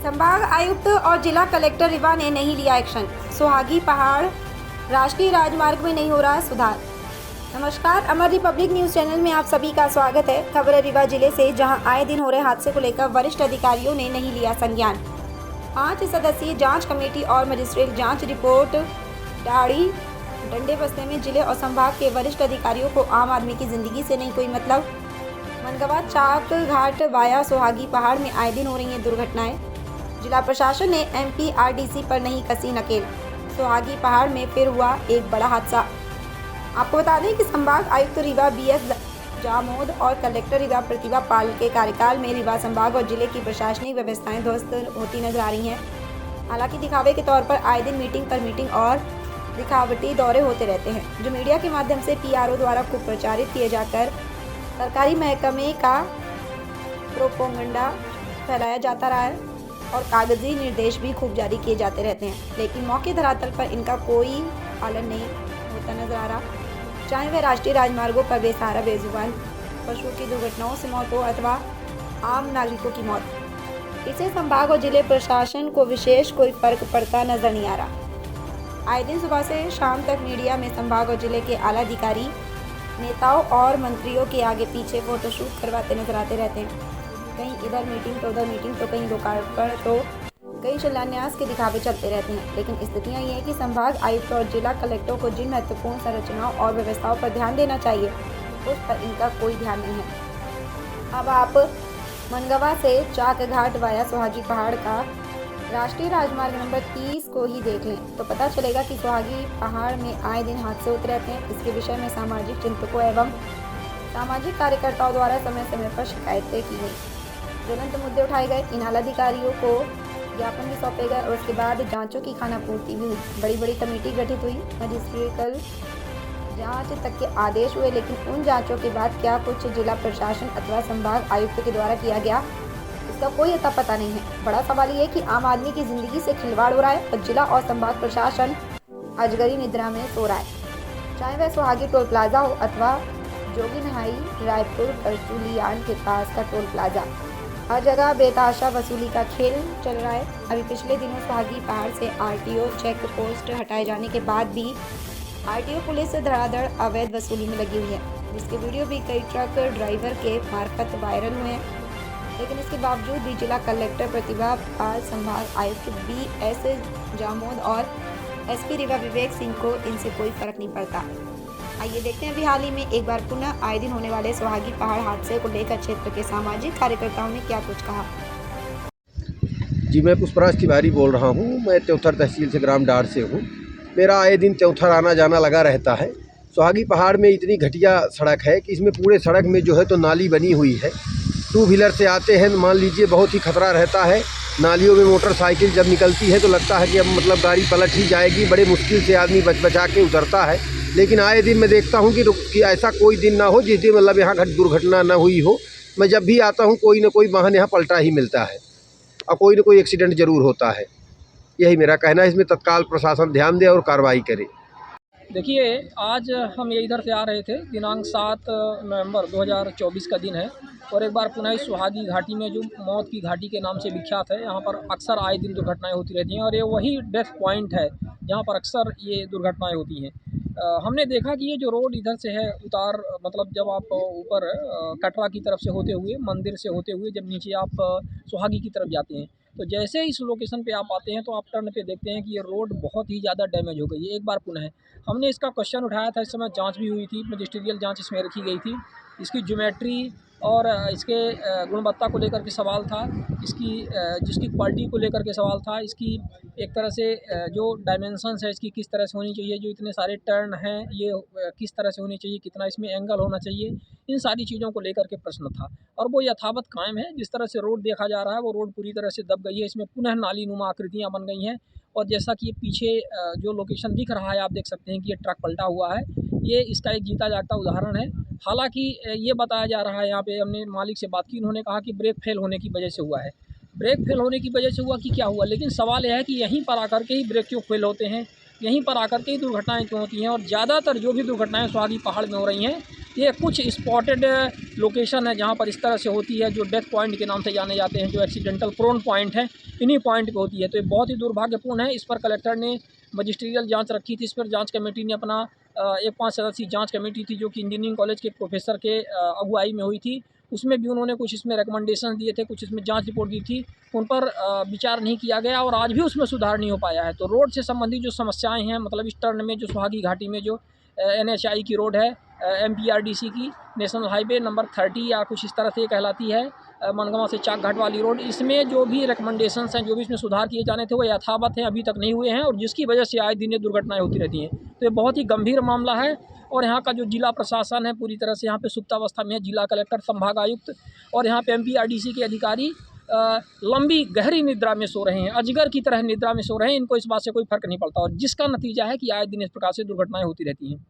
संभाग आयुक्त और जिला कलेक्टर रीवा ने नहीं लिया एक्शन। सुहागी पहाड़ राष्ट्रीय राजमार्ग में नहीं हो रहा सुधार। नमस्कार, अमर रिपब्लिक न्यूज चैनल में आप सभी का स्वागत है। खबर है रीवा जिले से, जहां आए दिन हो रहे हादसे को लेकर वरिष्ठ अधिकारियों ने नहीं लिया संज्ञान। 5 सदस्यीय जांच कमेटी और मजिस्ट्रेट जांच रिपोर्ट दाढ़ी डंडे बसने में जिले और संभाग के वरिष्ठ अधिकारियों को आम आदमी की जिंदगी से नहीं कोई मतलब। मनगवा चाक घाट वाया सुहागी पहाड़ में आए दिन हो रही हैं दुर्घटनाएं। जिला प्रशासन ने MPRDC पर नहीं कसी नकेल। सुहागी पहाड़ में फिर हुआ एक बड़ा हादसा। आपको बता दें कि संभाग आयुक्त रीवा BS जामोद और कलेक्टर रीवा प्रतिभा पाल के कार्यकाल में रीवा संभाग और जिले की प्रशासनिक व्यवस्थाएं ध्वस्त होती नजर आ रही हैं। हालांकि दिखावे के तौर पर आए दिन मीटिंग पर मीटिंग और दिखावटी दौरे होते रहते हैं, जो मीडिया के माध्यम से PRO द्वारा खूब प्रचारित किए जाकर सरकारी महकमे का प्रोपोगंडा फैलाया जाता रहा है और कागजी निर्देश भी खूब जारी किए जाते रहते हैं, लेकिन मौके धरातल पर इनका कोई पालन नहीं होता नजर आ रहा। चाहे वह राष्ट्रीय राजमार्गों पर बेसहारा बेजुबान पशुओं की दुर्घटनाओं से मौत हो अथवा आम नागरिकों की मौत, इससे संभाग और जिले प्रशासन को विशेष कोई फर्क पड़ता नजर नहीं आ रहा। आए दिन सुबह से शाम तक मीडिया में संभाग और जिले के आला अधिकारी नेताओं और मंत्रियों के आगे पीछे फोटोशूट करवाते नजर आते रहते हैं। कहीं इधर मीटिंग तो उधर मीटिंग, तो कहीं लोकार्पण तो कहीं शिलान्यास के दिखावे चलते रहते हैं। लेकिन स्थितियां ये है कि संभाग आयुक्त और जिला कलेक्टर को जिन महत्वपूर्ण संरचनाओं और व्यवस्थाओं पर ध्यान देना चाहिए, उस पर इनका कोई ध्यान नहीं है। अब आप मनगवा से चाक घाट वाया सुहागी पहाड़ का राष्ट्रीय राजमार्ग नंबर 30 को ही देख लें तो पता चलेगा कि सुहागी पहाड़ में आए दिन हादसे होते रहते हैं। इसके विषय में सामाजिक चिंतकों एवं सामाजिक कार्यकर्ताओं द्वारा समय समय पर शिकायतें की गई, ज्वलंत मुद्दे उठाए गए, इन आला अधिकारियों को ज्ञापन भी सौंपे गए और उसके बाद जांचों की खानापूर्ति भी हुई। बड़ी बड़ी कमेटी गठित हुई, मजिस्ट्रियल जांच तक के आदेश हुए, लेकिन उन जांचों के बाद क्या कुछ जिला प्रशासन अथवा संभाग आयुक्त के द्वारा किया गया, इसका कोई अता पता नहीं है। बड़ा सवाल ये है कि आम आदमी की जिंदगी से खिलवाड़ हो रहा है और जिला और संभाग प्रशासन अजगरी निद्रा में सो रहा है। चाहे वह सुहागी टोल प्लाजा हो अथवा जोगी नहाई रायपुर करचुलियान के पास का टोल प्लाजा, हर जगह बेताशा वसूली का खेल चल रहा है। अभी पिछले दिनों सुहागी पहाड़ से RTO चेक पोस्ट हटाए जाने के बाद भी RTO पुलिस धड़ाधड़ अवैध वसूली में लगी हुई है, जिसके वीडियो भी कई ट्रक ड्राइवर के मार्फत वायरल हुए हैं। लेकिन इसके बावजूद भी जिला कलेक्टर प्रतिभा पाल, संभाग आयुक्त BS जामोद और SP रीवा विवेक सिंह को इनसे कोई फर्क नहीं पड़ता। आइए देखते हैं अभी हाल ही में एक बार पुनः आए दिन होने वाले सुहागी पहाड़ हादसे को लेकर क्षेत्र के सामाजिक कार्यकर्ताओं ने क्या कुछ कहा। जी, मैं पुष्पराज तिवारी बोल रहा हूँ। मैं त्योथर तहसील से ग्राम डार से हूँ। मेरा आए दिन त्योथर आना जाना लगा रहता है। सुहागी पहाड़ में इतनी घटिया सड़क है कि इसमें पूरे सड़क में जो है तो नाली बनी हुई है। 2 व्हीलर से आते हैं, मान लीजिए बहुत ही खतरा रहता है। नालियों में मोटरसाइकिल जब निकलती है तो लगता है कि अब मतलब गाड़ी पलट ही जाएगी। बड़े मुश्किल से आदमी बचा के उतरता है। लेकिन आए दिन मैं देखता हूँ कि ऐसा कोई दिन ना हो जिस दिन मतलब यहाँ दुर्घटना ना हुई हो। मैं जब भी आता हूँ कोई ना कोई वाहन यहाँ पलटा ही मिलता है और कोई ना कोई एक्सीडेंट ज़रूर होता है। यही मेरा कहना है, इसमें तत्काल प्रशासन ध्यान दे और कार्रवाई करे। देखिए, आज हम ये इधर से आ रहे थे, दिनांक 7 नवंबर 2024 का दिन है और एक बार पुनः इस सुहागी घाटी में, जो मौत की घाटी के नाम से विख्यात है, यहाँ पर अक्सर आए दिन दुर्घटनाएं होती रहती हैं और ये वही डेथ पॉइंट है जहाँ पर अक्सर ये दुर्घटनाएं होती हैं। हमने देखा कि ये जो रोड इधर से है उतार, मतलब जब आप ऊपर कटरा की तरफ से होते हुए, मंदिर से होते हुए जब नीचे आप सुहागी की तरफ जाते हैं, तो जैसे इस लोकेशन पे आप आते हैं तो आप टर्न पे देखते हैं कि ये रोड बहुत ही ज़्यादा डैमेज हो गई है। एक बार पुनः हमने इसका क्वेश्चन उठाया था, इस समय जांच भी हुई थी, मजिस्ट्रियल जांच इसमें रखी गई थी। इसकी ज्योमेट्री और इसके गुणवत्ता को लेकर के सवाल था, इसकी जिसकी क्वालिटी को लेकर के सवाल था, इसकी एक तरह से जो डायमेंशंस है इसकी किस तरह से होनी चाहिए, जो इतने सारे टर्न हैं ये किस तरह से होनी चाहिए, कितना इसमें एंगल होना चाहिए, इन सारी चीज़ों को लेकर के प्रश्न था और वो यथावत कायम है। जिस तरह से रोड देखा जा रहा है वो रोड पूरी तरह से दब गई है, इसमें पुनः नाली नुमा आकृतियाँ बन गई हैं और जैसा कि ये पीछे जो लोकेशन दिख रहा है आप देख सकते हैं कि ये ट्रक पलटा हुआ है, ये इसका एक जीता जागता उदाहरण है। हालांकि ये बताया जा रहा है, यहाँ पे हमने मालिक से बात की, उन्होंने कहा कि ब्रेक फेल होने की वजह से हुआ है। ब्रेक फेल होने की वजह से हुआ कि क्या हुआ, लेकिन सवाल यह है कि यहीं पर आकर के ही ब्रेक क्यों फेल होते हैं, यहीं पर आकर के ही दुर्घटनाएं क्यों होती हैं और ज़्यादातर जो भी दुर्घटनाएं सुहागी पहाड़ में हो रही हैं ये कुछ स्पॉटेड लोकेशन है जहाँ पर इस तरह से होती है, जो डेथ पॉइंट के नाम से जाने जाते हैं, जो एक्सीडेंटल प्रोन पॉइंट है, इन्हीं पॉइंट पे होती है। तो ये बहुत ही दुर्भाग्यपूर्ण है। इस पर कलेक्टर ने मजिस्ट्रियल जांच रखी थी। इस पर जांच कमेटी ने अपना एक 5 सदस्यीय जांच कमेटी थी, जो कि इंजीनियरिंग कॉलेज के प्रोफेसर के अगुवाई में हुई थी। उसमें भी उन्होंने कुछ इसमें रिकमेंडेशन दिए थे, कुछ इसमें जांच रिपोर्ट दी थी, उन पर विचार नहीं किया गया और आज भी उसमें सुधार नहीं हो पाया है। तो रोड से संबंधित जो समस्याएं हैं, मतलब इस टर्न में जो सुहागी घाटी में जो NHI की रोड है, MPRDC की नेशनल हाईवे नंबर 30 या कुछ इस तरह से ये कहलाती है, मनगांव से चाकघाट वाली रोड, इसमें जो भी रिकमेंडेशंस हैं, जो भी इसमें सुधार किए जाने थे, वो यथावत हैं, अभी तक नहीं हुए हैं और जिसकी वजह से आए दिन ये दुर्घटनाएं होती रहती हैं। तो ये बहुत ही गंभीर मामला है और यहाँ का जो जिला प्रशासन है पूरी तरह से यहाँ पे सुप्तावस्था में है। जिला कलेक्टर, संभाग आयुक्त और यहाँ पे MPRDC के अधिकारी लंबी गहरी निद्रा में सो रहे हैं, अजगर की तरह निद्रा में सो रहे हैं। इनको इस बात से कोई फर्क नहीं पड़ता और जिसका नतीजा है कि आए दिन इस प्रकार से दुर्घटनाएं होती रहती हैं।